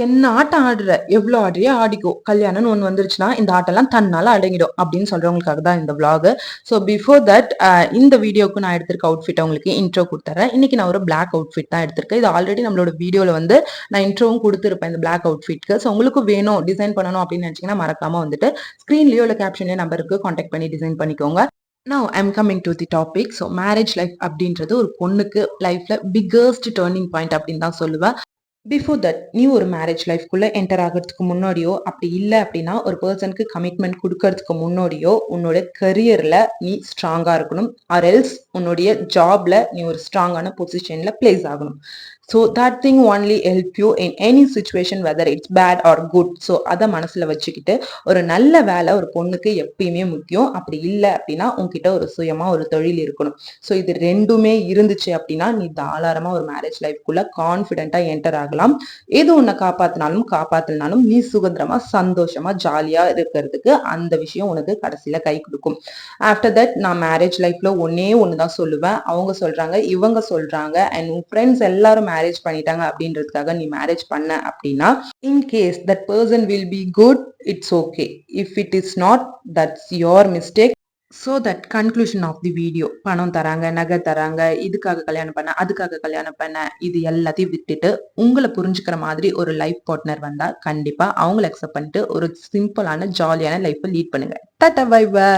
என்ன ஆட்டம் ஆடுற, எவ்வளோ ஆடுறியோ ஆடிக்கோ. கல்யாணம்னு ஒண்ணு வந்துருச்சுன்னா, இந்த ஆட்டம்லாம் தன்னால அடங்கிடும் அப்படின்னு சொல்றவங்களுக்காக தான் இந்த விளாக். ஸோ பிஃபோர் தட் இந்த வீடியோக்கு நான் எடுத்திருக்க அவுட்ஃபிட் உங்களுக்கு இன்ட்ரோ கொடுத்துறேன். இன்னைக்கு நான் ஒரு பிளாக் அவுட்ஃபிட் தான் எடுத்திருக்கேன். இது ஆல்ரெடி நம்மளோட வீடியோல வந்து நான் இன்ட்ரோவும் கொடுத்துருப்பேன் இந்த பிளாக் அவுட்ஃபிட்க்கு. ஸோ உங்களுக்கு வேணும் டிசைன் பண்ணணும் அப்படின்னு நினைச்சீங்கன்னா மறக்காம வந்துட்டு ஸ்கிரீன்லயோ இல்லை கேப்ஷன்லயோ நம்பருக்கு கான்டாக்ட் பண்ணி டிசைன் பண்ணிக்கோங்க. Now I'm coming to the topic. So marriage life அப்படின்றது ஒரு பொண்ணுக்கு லைஃப்ல பிக்கஸ்ட் டர்னிங் பாயிண்ட் அப்படின்னு தான் சொல்லுவேன். பிஃபோர் தட் நீ ஒரு மேரேஜ் லைஃப்குள்ள என்டர் ஆகிறதுக்கு முன்னாடியோ அப்படி இல்லை அப்படின்னா ஒரு பர்சனுக்கு கமிட்மெண்ட் கொடுக்கறதுக்கு முன்னாடியோ உன்னோட கரியர்ல நீ ஸ்ட்ராங்கா இருக்கணும் ஆர் எல்ஸ் உன்னுடைய ஜாப்ல நீ ஒரு ஸ்ட்ராங்கான பொசிஷன்ல பிளேஸ் ஆகணும். So that thing only help you in any situation whether it's bad or good. So அதை மனசுல வச்சுக்கிட்டு ஒரு நல்ல வேலை ஒரு பொண்ணுக்கு எப்பயுமே முக்கியம். அப்படி இல்லை அப்படின்னா உன்கிட்ட ஒரு சுயமா ஒரு தொழில் இருக்கணும். ஸோ இது ரெண்டுமே இருந்துச்சு அப்படின்னா நீ தாராளமா ஒரு மேரேஜ் லைஃப்குள்ள கான்ஃபிடென்ட்டா என்டர் ஆகலாம். எது உன்னை காப்பாத்தினாலும் காப்பாத்தினாலும் நீ சுதந்திரமா சந்தோஷமா ஜாலியா இருக்கிறதுக்கு அந்த விஷயம் உனக்கு கடைசியில கை கொடுக்கும். ஆஃப்டர் தட் நான் மேரேஜ் லைஃப்ல ஒன்னே ஒண்ணுதான் சொல்லுவேன். அவங்க சொல்றாங்க இவங்க சொல்றாங்க அண்ட் உன் ஃப்ரெண்ட்ஸ் எல்லாரும் மேரேஜ் பண்ணிட்டாங்க அப்படின்றதுக்காக நீ மேரேஜ் பண்ண அப்படின்னா in case that person will be good it's okay. If it is not that's your mistake. So that conclusion of the video பணம் தராங்க நகை தராங்க இதுக்காக கல்யாணம் பண்ண அதுக்காக கல்யாணம் பண்ண இது எல்லாத்தையும் விட்டுட்டு உங்களை புரிஞ்சுக்கிற மாதிரி ஒரு லைஃப் பார்ட்னர் வந்தா கண்டிப்பா அவங்கள அக்செப்ட் பண்ணிட்டு ஒரு சிம்பிளான ஜாலியான லைஃப்பை லீட் பண்ணுங்க. Tata bye by.